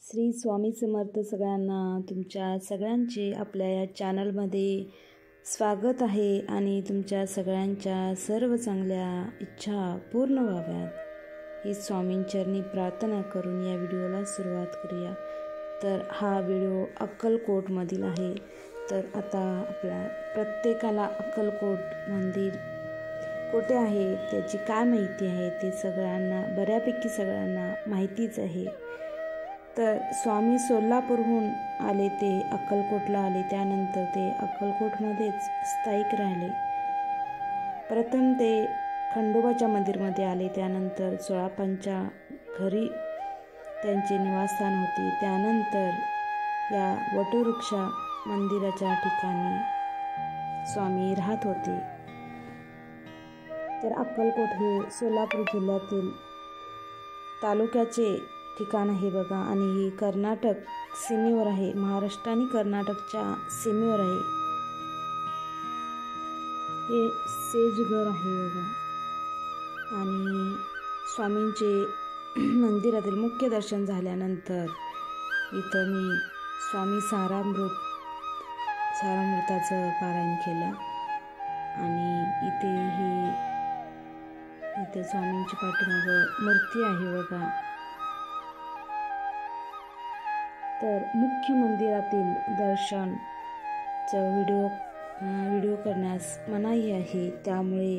श्री स्वामी समर्थ सगळ्यांना तुमच्या सगळ्यांचे आपल्या या चॅनलमध्ये स्वागत आहे आणि तुमच्या सगळ्यांच्या सर्व चांगल्या इच्छा पूर्ण व्हाव्यात ही स्वामींचरणी प्रार्थना करून या व्हिडिओला सुरुवात करूया। तर हा व्हिडिओ अक्कलकोटमधील आहे। तर आता आपल्या प्रत्येकाला अक्कलकोट मंदिर कोठे आहे त्याची काय माहिती आहे ते सगळ्यांना बऱ्यापैकी सगळ्यांना माहितीच आहे। तर स्वामी सोलापूरहून आले, ते अक्कलकोटला आले, त्यानंतर ते अक्कलकोटमध्येच स्थायिक राहिले। प्रथम ते खंडोबाच्या मंदिरमध्ये आले, त्यानंतर सोळापांच्या घरी त्यांचे निवासस्थान होते, त्यानंतर या वटवृक्षा मंदिराच्या ठिकाणी स्वामी राहत होते। तर अक्कलकोट हे सोलापूर जिल्ह्यातील तालुक्याचे ठिकाण आहे बघा, आणि ही कर्नाटक सीमेवर आहे, महाराष्ट्र आणि कर्नाटकच्या सीमेवर आहे। हे सेजघर आहे बघा, आणि स्वामींचे मंदिरातील मुख्य दर्शन झाल्यानंतर इथं मी स्वामी सारामृताचं पारायण केलं, आणि इथे स्वामींची पाठीमागं मूर्ती आहे बघा। तर मुख्य मंदिरातील दर्शनचं व्हिडिओ करण्यास मनाई आहे, त्यामुळे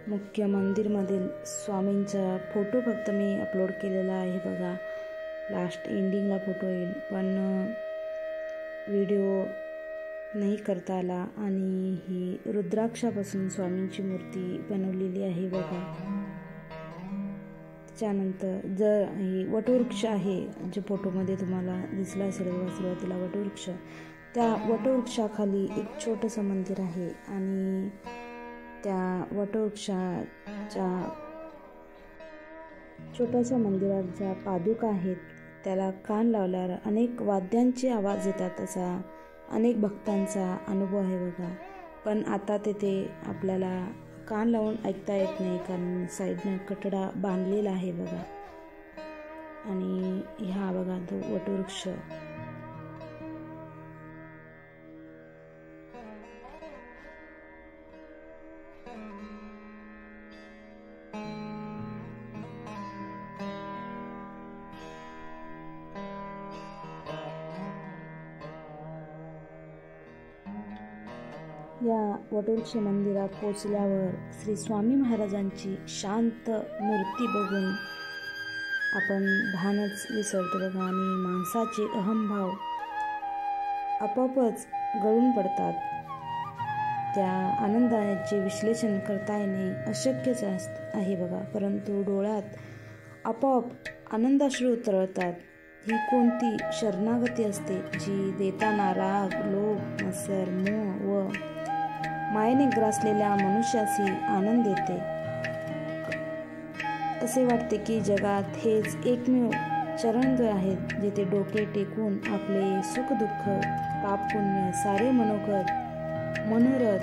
मुख्य मंदिरमधील स्वामींचा फोटो फक्त मी अपलोड केलेला आहे बघा। लास्ट एंडिंगला फोटो येईल, पण व्हिडिओ नाही करता आला। आणि ही रुद्राक्षापासून स्वामींची मूर्ती बनवलेली आहे बघा। त्यानंतर जर ही वटवृक्ष आहे, जे फोटोमध्ये तुम्हाला दिसला असेल बघा सुरुवातीला वटवृक्ष, त्या वटवृक्षाखाली एक छोटंसं मंदिर आहे, आणि त्या वटवृक्षाच्या छोट्याशा मंदिरात ज्या पादुका आहेत त्याला कान लावल्यावर अनेक वाद्यांचे आवाज येतात, असा अनेक भक्तांचा अनुभव आहे बघा। पण आता तेथे आपल्याला कान लावून ऐकता येत नाही, कारण साईडनं कठडा बांधलेला आहे बघा। आणि हा बघा तो वटवृक्ष, या वटवृक्ष मंदिरात पोचल्यावर श्री स्वामी महाराजांची शांत मूर्ती बघून आपण भानच विसरतो बघा, आणि माणसाचे अहंभाव आपोआपच गळून पडतात। त्या आनंदाचे विश्लेषण करता येणे अशक्यच आहे बघा, परंतु डोळ्यात आपोआप आनंदाश्रू उतरतात। ही कोणती शरणागती असते जी देताना राग, लोभ, मत्सर, मोह व मायेने ग्रासलेल्या मनुष्यासी आनंद देते। असे वाटते की जगात हेच एकमेव चरणद्वय आहेत, जिथे डोके टेकून आपले सुख दुःख पाप पुण्य सारे मनोरथ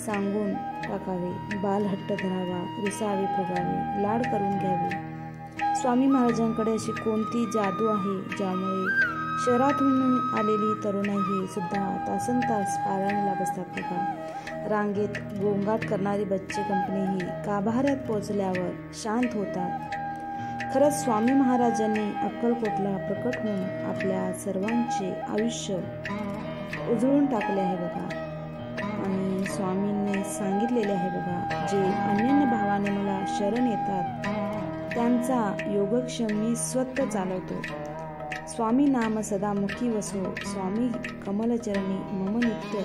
सांगून टाकावे, बालहट्ट धरावा, विसावे फुगावे, लाड करून घ्यावे। स्वामी महाराजांकडे अशी कोणती जादू आहे ज्यामुळे शहरातून आलेली तरुणाई सुद्धा तासनतास पारायणाला बसतात बघा। रांगेत गोंगाट करणारी बच्चे कंपनीही गाभाऱ्यात पोहोचल्यावर शांत होतात। खरंच स्वामी महाराजांनी अक्कलकोटला प्रकट होऊन आपल्या सर्वांचे आयुष्य उजळून टाकले आहे बघा, आणि स्वामींनी सांगितलेले आहे बघा, जे अनन्य भावाने मला शरण येतात त्यांचा योगक्षेम मी स्वतः चालवतो। स्वामी नाम सदा मुखी वसो, स्वामी कमलचरणी मम नित्य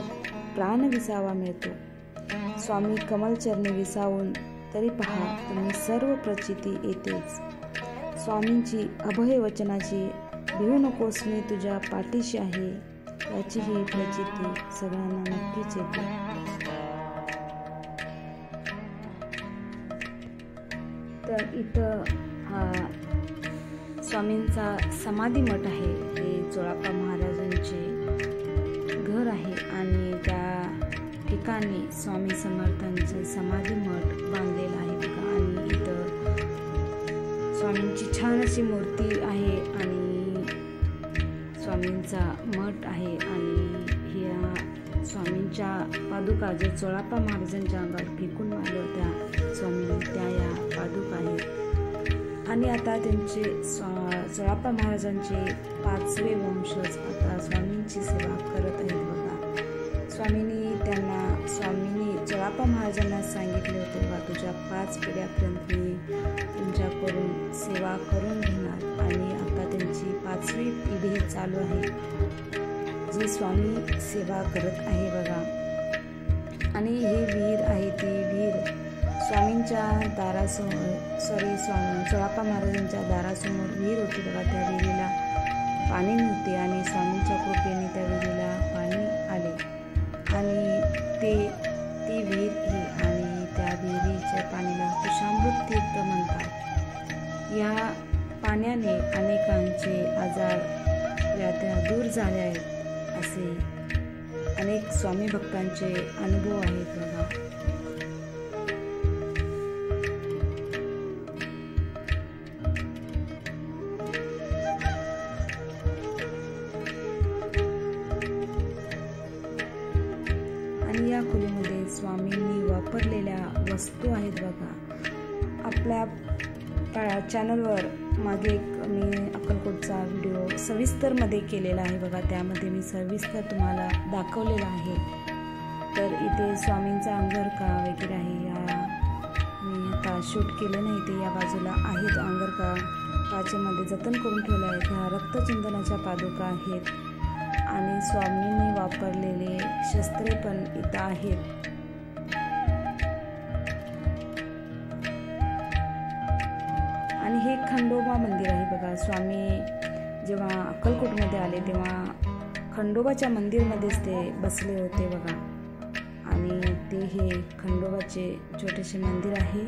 प्राण विसावा मिळतो। स्वामी कमलचरणी विसावून तरी पहा तुम्ही सर्व प्रचिती येतेच। स्वामींची अभय वचनाची भिवू नकोस मी तुझ्या पाठीशी आहे, याची ही प्रचिती सगळ्यांना नक्कीच येते। तर इथं हा स्वामींचा समाधी मठ आहे, हे चोळाप्पा महाराजांचे घर आहे, आणि त्या ठिकाणी स्वामी समर्थांचं समाधी मठ बांधलेला आहे बघा। आणि इथं स्वामींची छान अशी मूर्ती आहे, आणि स्वामींचा मठ आहे आणि ह्या स्वामींच्या पादुका जे चोळाप्पा महाराजांच्या अंगावर फेकून मारल्या होत्या स्वामींनी, त्या या पादुका आहेत. आणि आता त्यांचे चोळाप्पा महाराजांचे 5वे वंशज आता स्वामींची सेवा करत आहेत बघा. स्वामींनी चोळाप्पा महाराजांना सांगितले होते बघा, तुझ्या 5 पिढ्यापर्यंत मी तुमच्याकडून सेवा करून घेणार. आणि आता त्यांची 5वी पिढी चालू आहे जी स्वामी सेवा करत आहे बघा. आणि हे विहीर आहे, ती विहीर स्वामींच्या दारासमोर चोळाप्पा महाराजांच्या दारासमोर विहीर होती बघा. त्या विहिरीला पाणी नव्हते आणि स्वामींच्या कृपेने त्या विहिरीला पाणी आले आणि ती विहीर ही आणि त्या विहिरीच्या पाण्याला कुशामृत तीर्थ म्हणतात. या पाण्याने अनेकांचे आजार व्याध्या दूर झाले आहेत असे अनेक स्वामी भक्तांचे अनुभव आहेत बघा. आणि या खोलीमध्ये स्वामींनी वापरलेल्या वस्तू आहेत बघा. आपल्या चॅनलवर मागे एक मी अक्कलकोटचा व्हिडिओ सविस्तरमध्ये केलेला आहे बघा. त्यामध्ये मी सविस्तर तुम्हाला दाखवलेला आहे. तर इथे स्वामींचा अंगरखा वगैरे आहे. या मी आता शूट केलं नाही, ते या बाजूला आहे. तो अंगरखा काचेमध्ये जतन करून ठेवला आहे. ह्या रक्तचंदनाच्या पादुका आहेत आणि स्वामींनी वापरलेले शस्त्रे पण इथं आहेत. आणि हे खंडोबा मंदिर आहे बघा. स्वामी जेव्हा अक्कलकोटमध्ये आले तेव्हा खंडोबाच्या मंदिरमध्येच ते बसले होते बघा. आणि ते हे खंडोबाचे छोटेसे मंदिर आहे.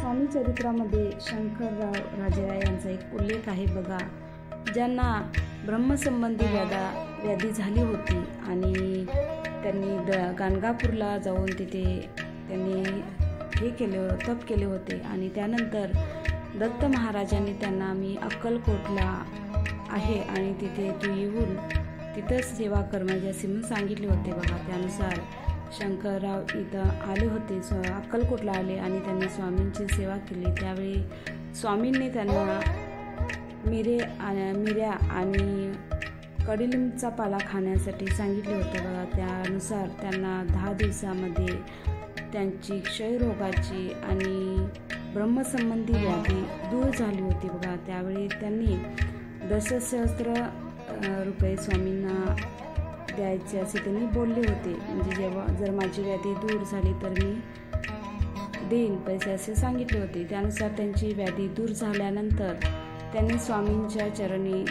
स्वामी चरित्रामध्ये शंकरराव राजेराय यांचा एक उल्लेख आहे बघा. ज्यांना ब्रह्मसंबंधी व्याधी झाली होती आणि त्यांनी गाणगापूरला जाऊन तिथे त्यांनी तप केले होते. आणि त्यानंतर दत्त महाराजांनी त्यांना मी अक्कलकोटला आहे आणि तिथे तू येऊन तिथंच सेवा कर म्हणजे असे म्हणून सांगितले होते बघा. त्यानुसार शंकरराव इथं आले होते, अक्कलकोटला आले आणि त्यांनी स्वामींची सेवा केली. त्यावेळी स्वामींनी त्यांना मिऱ्या आणि कडुलिंबाचा पाला खाण्यासाठी सांगितले होते बघा. त्यानुसार त्यांना 10 दिवसामध्ये त्यांची क्षयरोगाची आणि ब्रह्मसंबंधी व्याधी दूर झाली होती बघा. त्यावेळी त्यांनी दशसहस्त्र रुपये स्वामींना द्यायचे असे त्यांनी बोलले होते. म्हणजे जर माझी व्याधी दूर झाली तर मी देईन पैसे असे सांगितले होते. त्यानुसार त्यांची व्याधी दूर झाल्यानंतर त्यांनी स्वामींच्या चरणी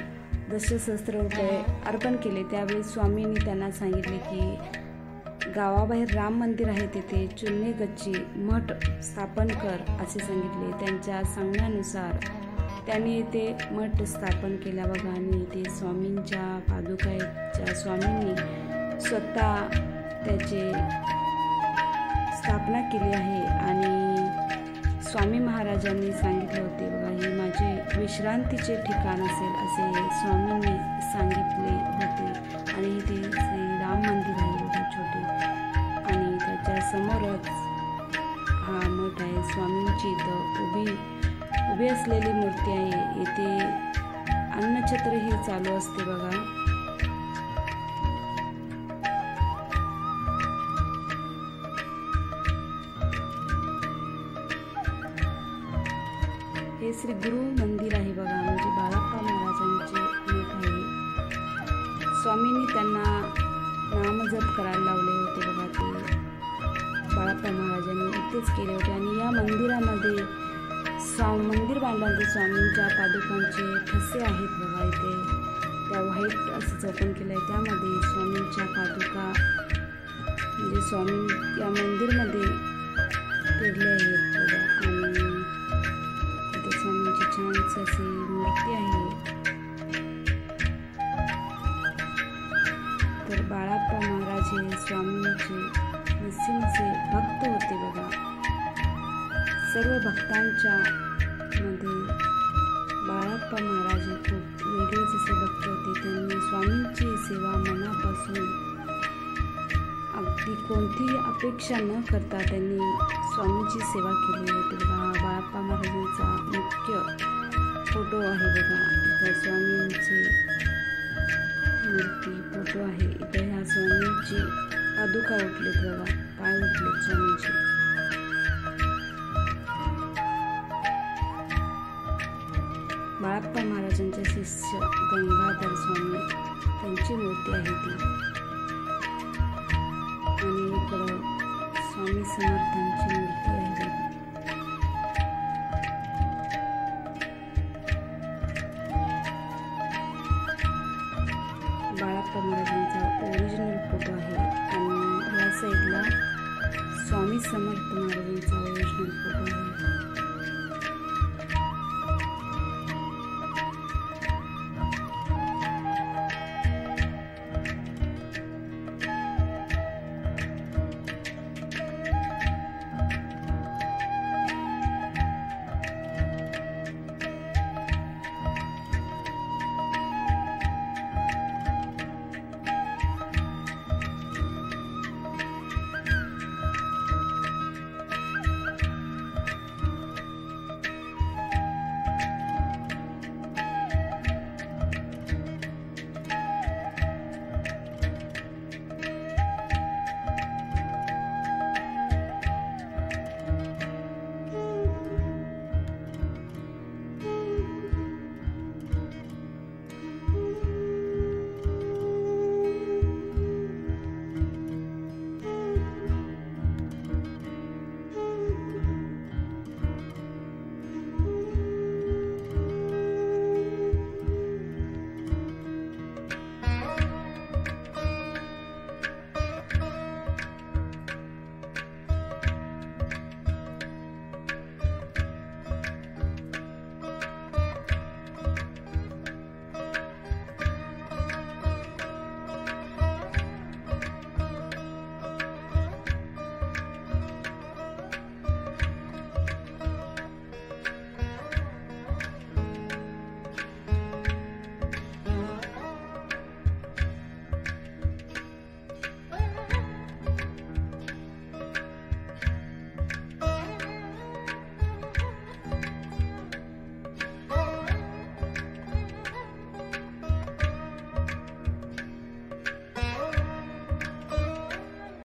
दशसहस्त्र रुपये अर्पण केले. त्यावेळी स्वामींनी त्यांना सांगितले की गावाबाहेर राम मंदिर आहे, तिथे चुन्ने गच्ची मठ स्थापन कर असे सांगितले. त्यांच्या सांगण्यानुसार त्यांनी इथे मठ स्थापन केला बघा. आणि इथे स्वामींच्या पादुकाच्या स्वामींनी स्वतः त्याचे स्थापना केली आहे आणि स्वामी महाराजांनी सांगितले होते बघा, ही माझे विश्रांतीचे ठिकाण असेल असे स्वामींनी सांगितले होते. आणि इथे श्री राम मंदिर आहे बघा छोटे, आणि त्याच्या समोरच हा मठ आहे. स्वामींची इथं उभी असलेली मूर्ती आहे. येथे अन्नछत्र ही चालू असते बघा. हे श्री गुरु मंदिर आहे बघा, म्हणजे बाळाप्पा महाराजांचे मठ आहे. स्वामींनी त्यांना नामजप करायला लावले होते बघा, ते बाळाप्पा महाराजांनी इथेच केले होते. आणि या मंदिरामध्ये मंदिर बांधल्यानंतर स्वामींच्या पादुकांचे ठसे आहेत बघा. इथे त्या व्हाईट असं चौकन केलं आहे, त्यामध्ये स्वामींच्या पादुका म्हणजे स्वामी या मंदिरमध्ये पेरले आहेत बघा. आणि इथे स्वामींची छानशी अशी मूर्ती आहे. तर बाळाप्पा महाराज हे स्वामींचे निस्सीमचे भक्त होते बघा. सर्व भक्तांच्या मध्ये बाळाप्पा महाराज हे खूप वेगळेच असे भक्त होते. त्यांनी स्वामींची सेवा मनापासून अगदी कोणतीही अपेक्षा न करता त्यांनी स्वामींची सेवा केली होती बघा. बाळाप्पा महाराजांचा मुख्य फोटो आहे बघा. इथं स्वामींची मूर्ती फोटो आहे. इथं ह्या स्वामींची पादुका उठलेत बघा, पाय उठलेत स्वामींचे. बाळाप्पा महाराजांचे शिष्य गंगाधर स्वामी त्यांची मूर्ती आहे ती. आणि इकडं स्वामी समर्थांची मूर्ती आहे. बाळाप्पा महाराजांचा ओरिजिनल फोटो आहे. आणि या साईडला स्वामी समर्थ महाराजांचा ओरिजिनल फोटो आहे.